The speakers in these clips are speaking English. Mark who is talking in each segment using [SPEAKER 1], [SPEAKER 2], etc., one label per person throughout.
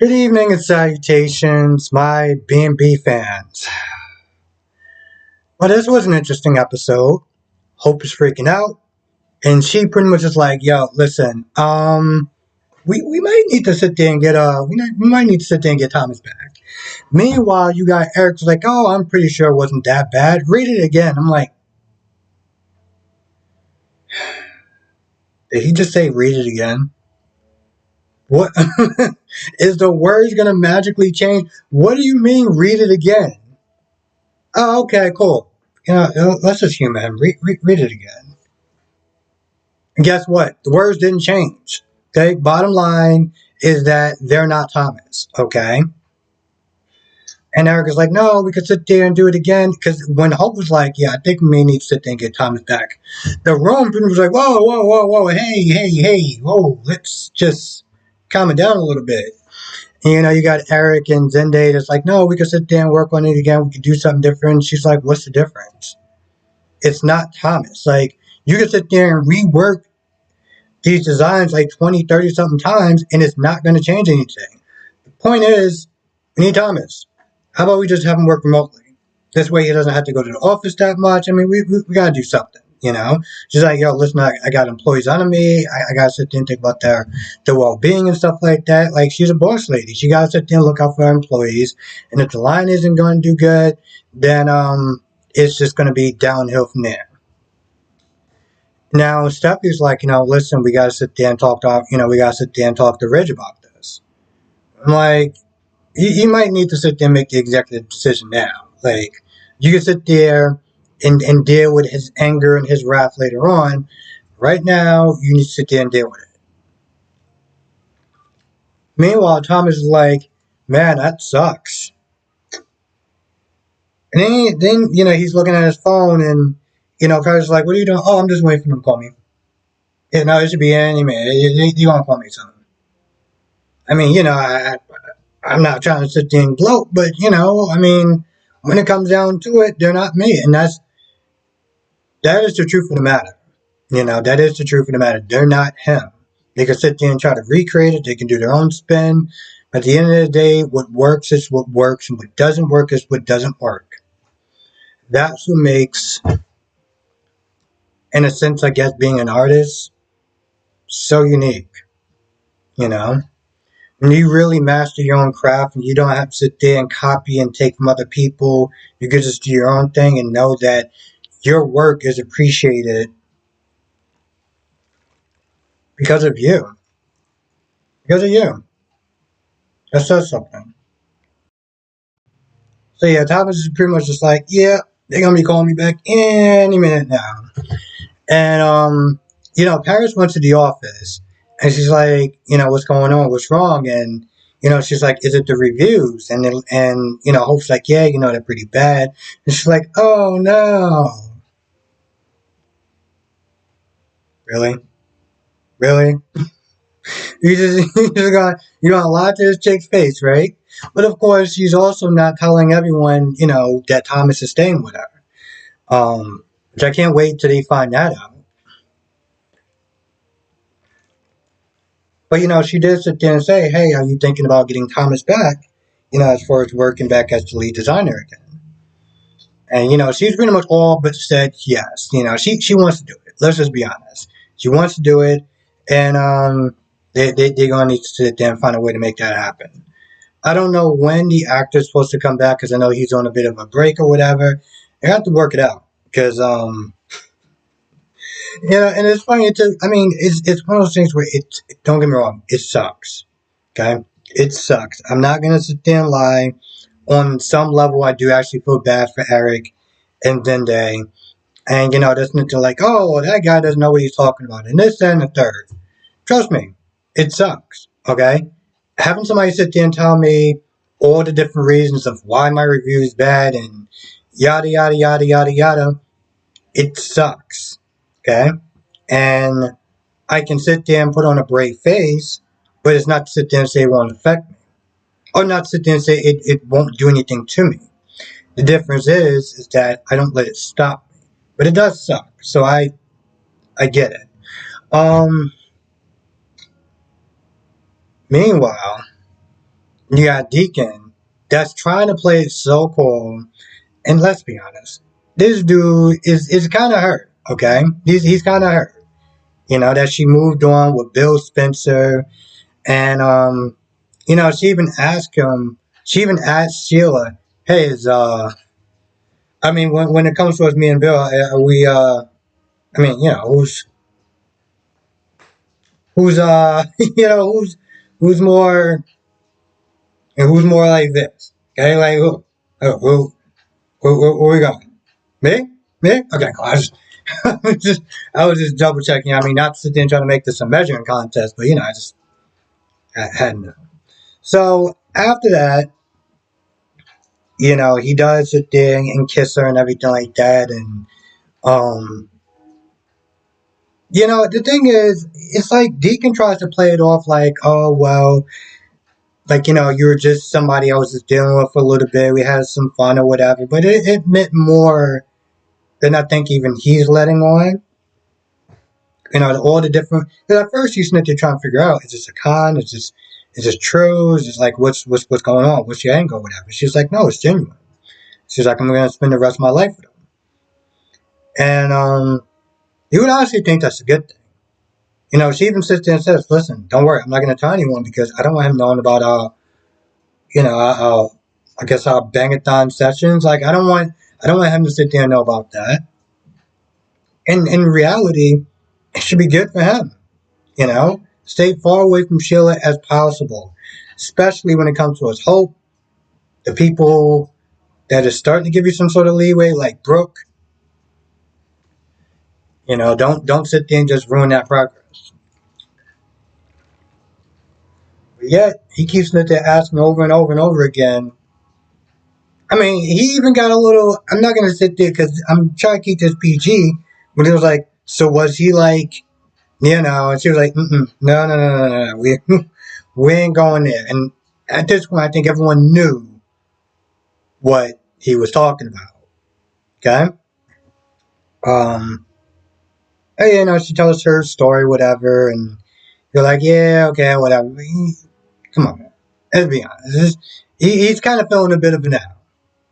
[SPEAKER 1] Good evening and salutations, my B&B fans. Well, this was an interesting episode. Hope is freaking out, and she pretty much is like, "Yo, listen, we might need to sit there and get we might need to sit there and get Thomas back." Meanwhile, you got Eric's like, "Oh, I'm pretty sure it wasn't that bad. Read it again." I'm like, did he just say read it again? What is the words gonna magically change? What do you mean read it again? Oh, okay, cool. Let's just human. Read it again. And guess what? The words didn't change. Okay. Bottom line is that they're not Thomas. Okay. And Eric is like, no, we could sit there and do it again. Because when Hope was like, yeah, I think we may need to sit there and get Thomas back, the Roman people was like, whoa, whoa, whoa, whoa, hey, whoa, let's just calm it down a little bit. And, you got Eric and Zende that's like, no, we could sit there and work on it again. We could do something different. She's like, what's the difference? It's not Thomas. Like, you can sit there and rework these designs like 20, 30 something times, and it's not going to change anything. The point is, we need Thomas. How about we just have him work remotely? This way he doesn't have to go to the office that much. I mean, we got to do something. She's like, yo, listen, I got employees under me. I got to sit there and think about their well-being and stuff like that. Like, she's a boss lady. She got to sit there and look out for her employees. And if the line isn't going to do good, then it's just going to be downhill from there. Now, Steffi's like, listen, we got to sit there and talk to Ridge about this. I'm like, you might need to sit there and make the executive decision now. Like, you can sit there and deal with his anger and his wrath later on. Right now, you need to sit there and deal with it. Meanwhile, Thomas is like, man, that sucks. And then he's looking at his phone and, Carter's like, what are you doing? Oh, I'm just waiting for him to call me. Yeah, no, it should be any minute. You gonna call me soon. I mean, I'm not trying to sit there and gloat, but, when it comes down to it, they're not me. And that is the truth of the matter. That is the truth of the matter. They're not him. They can sit there and try to recreate it. They can do their own spin. But at the end of the day, what works is what works, and what doesn't work is what doesn't work. That's what makes, in a sense, I guess, being an artist so unique. When you really master your own craft and you don't have to sit there and copy and take from other people, you can just do your own thing and know that your work is appreciated because of you. Because of you. That says something. So yeah, Thomas is pretty much just like, yeah, they're gonna be calling me back any minute now. And Paris went to the office and she's like, what's going on? What's wrong? And she's like, is it the reviews? And Hope's like, yeah, they're pretty bad. And she's like, oh no. Really? Really? You gonna lie to this chick's face, right? But of course, she's also not telling everyone, that Thomas is staying with her. Which I can't wait till they find that out. But she did sit there and say, hey, are you thinking about getting Thomas back? As far as working back as the lead designer again. And she's pretty much all but said yes. She wants to do it. Let's just be honest. She wants to do it, and they're gonna need to sit there and find a way to make that happen. I don't know when the actor's supposed to come back because I know he's on a bit of a break or whatever. They have to work it out because and it's funny too. I mean, it's one of those things where don't get me wrong, it sucks. Okay, it sucks. I'm not gonna sit there and lie. On some level, I do actually feel bad for Eric and Zende. And there's nothing like, oh, that guy doesn't know what he's talking about, and this, that, and the third. Trust me, it sucks. Okay, having somebody sit there and tell me all the different reasons of why my review is bad and yada yada yada yada yada, it sucks. Okay, and I can sit there and put on a brave face, but it's not to sit there and say it won't affect me, or not sit there and say it won't do anything to me. The difference is that I don't let it stop me, but it does suck. So I get it. Um, Meanwhile, You got Deacon that's trying to play it so cool. And let's be honest, this dude is kind of hurt. Okay, he's kind of hurt. You know that she moved on with Bill Spencer, and you know she even asked him. She even asked Sheila, "Hey, is I mean, when it comes towards me and Bill, are we I mean, you know, who's you know, who's more who's more like this? Okay, like who we going? Me? Me? Okay, cool. I was just, I was just double checking. I mean, not to sit there and trying to make this a measuring contest, but you know, I had enough. So after that, you know, he does sit there and kiss her and everything like that, and um, you know, the thing is, it's like Deacon tries to play it off like, oh well, like you know, you were just somebody I was just dealing with for a little bit. We had some fun or whatever, but it meant more than I think even he's letting on. You know, all the different. Because at first you snitch to try and figure out, is this a con? Is this true? Is this like what's going on? What's your angle? Whatever. She's like, no, it's genuine. She's like, I'm gonna spend the rest of my life with him. And you would honestly think that's a good thing. You know, she even sits there and says, listen, don't worry, I'm not gonna tell anyone because I don't want him knowing about you know, I guess our bangathon sessions. Like I don't want him to sit there and know about that. And in reality, it should be good for him. You know, stay far away from Sheila as possible, especially when it comes to his hope, the people that is starting to give you some sort of leeway, like Brooke. You know, don't sit there and just ruin that progress. But yet he keeps sitting there asking over and over and over again. I mean, he even got a little. I'm not gonna sit there because I'm trying to keep this PG. But he was like, so was he like, you know? And she was like, no, no, no, no, no, we ain't going there. And at this point, I think everyone knew what he was talking about. Okay. Um. And, you know, she tells her story, whatever, and you're like, yeah, okay, whatever. Come on, man. Let's be honest. He's kind of feeling a bit of an out.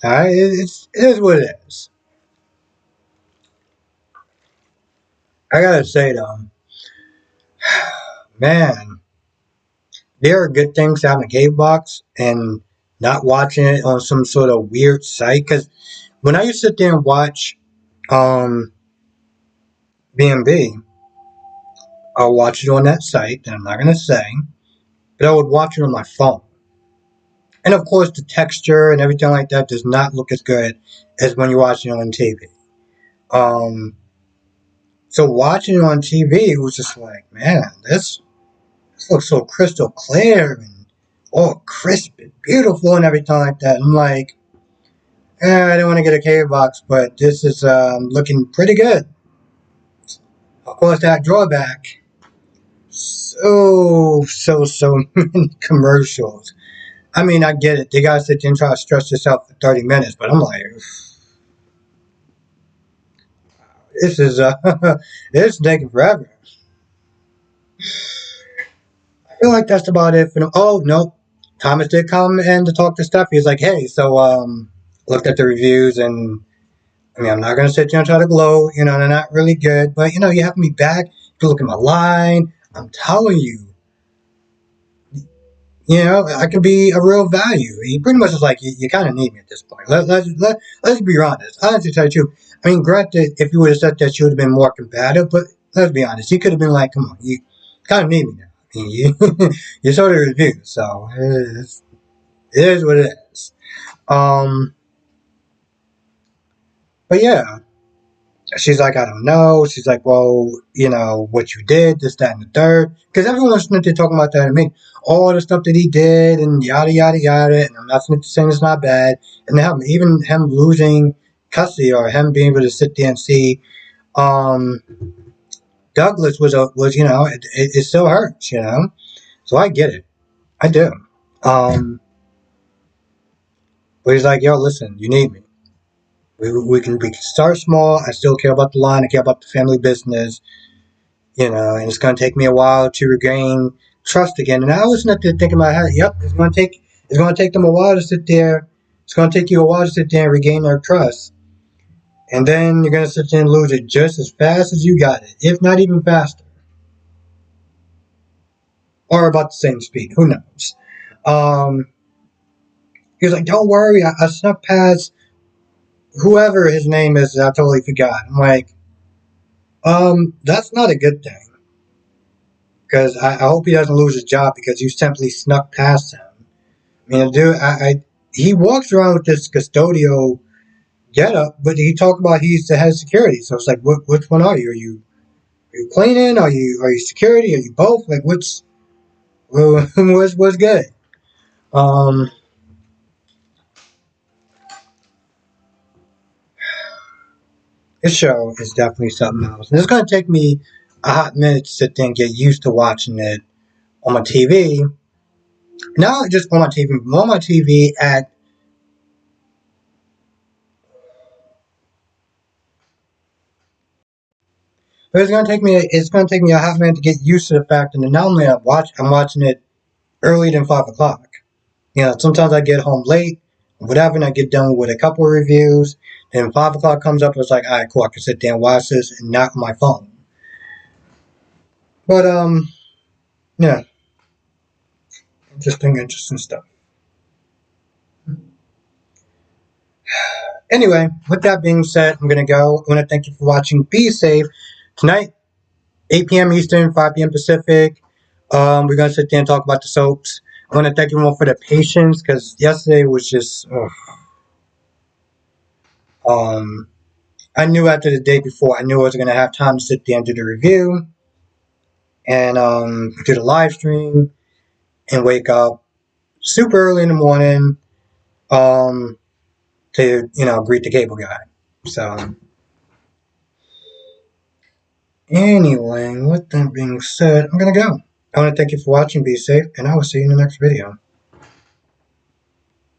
[SPEAKER 1] All right, it is what it is. I gotta say though, man, there are good things having a cable box and not watching it on some sort of weird site. Because when I used to sit there and watch um B&B, I'll watch it on that site that I'm not gonna say, but I would watch it on my phone. And of course, the texture and everything like that does not look as good as when you're watching it on TV. Um, so watching it on TV, it was just like, man, this looks so crystal clear and all crisp and beautiful and everything like that. I'm like, I don't want to get a cable box, but this is looking pretty good. Of course, that drawback. So many commercials. I mean, I get it. They gotta sit there and try to stretch this out for 30 minutes, but I'm like, this is it's taking forever. I feel like that's about it for them. Oh no, Thomas did come in to talk to Steph. He's like, hey, so looked at the reviews and I mean I'm not gonna sit there and try to gloat, you know, they're not really good, but you know, you have me back, you can look at my line. I'm telling you know, I can be a real value. He pretty much is like, you kind of need me at this point. Let's be honest. Honestly, tell you the truth. I mean, granted, if you would have said that, you would have been more combative, but let's be honest. You could have been like, come on, you kind of need me now. I mean, you saw the review, so it is what it is. Um, but yeah, she's like, I don't know. She's like, well, you know, what you did, this, that, and the third. Because everyone's talking about that. I mean, all the stuff that he did and yada, yada, yada. And I'm not saying it's not bad. And even him losing custody or him being able to sit there and see um, Douglas was you know, it still hurts, you know. So I get it. I do. Um, but he's like, yo, listen, you need me. We can start small. I still care about the line. I care about the family business. You know, and it's going to take me a while to regain trust again. And I was not there thinking about how, yep, it's going to take It's going to take them a while to sit there. It's going to take you a while to sit there and regain their trust. And then you're going to sit there and lose it just as fast as you got it, if not even faster. Or about the same speed. Who knows? He was like, don't worry, I snuck past whoever his name is. I totally forgot. I'm like, that's not a good thing. Because I hope he doesn't lose his job because you simply snuck past him. I mean, dude, he walks around with this custodial getup, but he talked about he's the head of security. So it's like, which one are you? Are you cleaning? Are you security? Are you both? Like, what's good? Um, this show is definitely something else. And it's gonna take me a hot minute to sit there and get used to watching it on my TV. Not just on my TV, but on my TV at. But it's gonna take me a hot minute to get used to the fact that not only I'm watching it earlier than 5 o'clock. You know, sometimes I get home late, whatever, and I get done with a couple of reviews. Then 5 o'clock comes up, it's like, all right, cool, I can sit there and watch this and not on my phone. But yeah, interesting stuff. Anyway, with that being said, I'm gonna go. I want to thank you for watching. Be safe tonight, 8 p.m. Eastern, 5 p.m. Pacific. We're gonna sit there and talk about the soaps. I want to thank everyone for their patience because yesterday was just. I knew after the day before, I knew I was gonna have time to sit there and do the review and do the live stream and wake up super early in the morning um, to greet the cable guy. So anyway, with that being said, I'm gonna go. I want to thank you for watching. Be safe, and I will see you in the next video.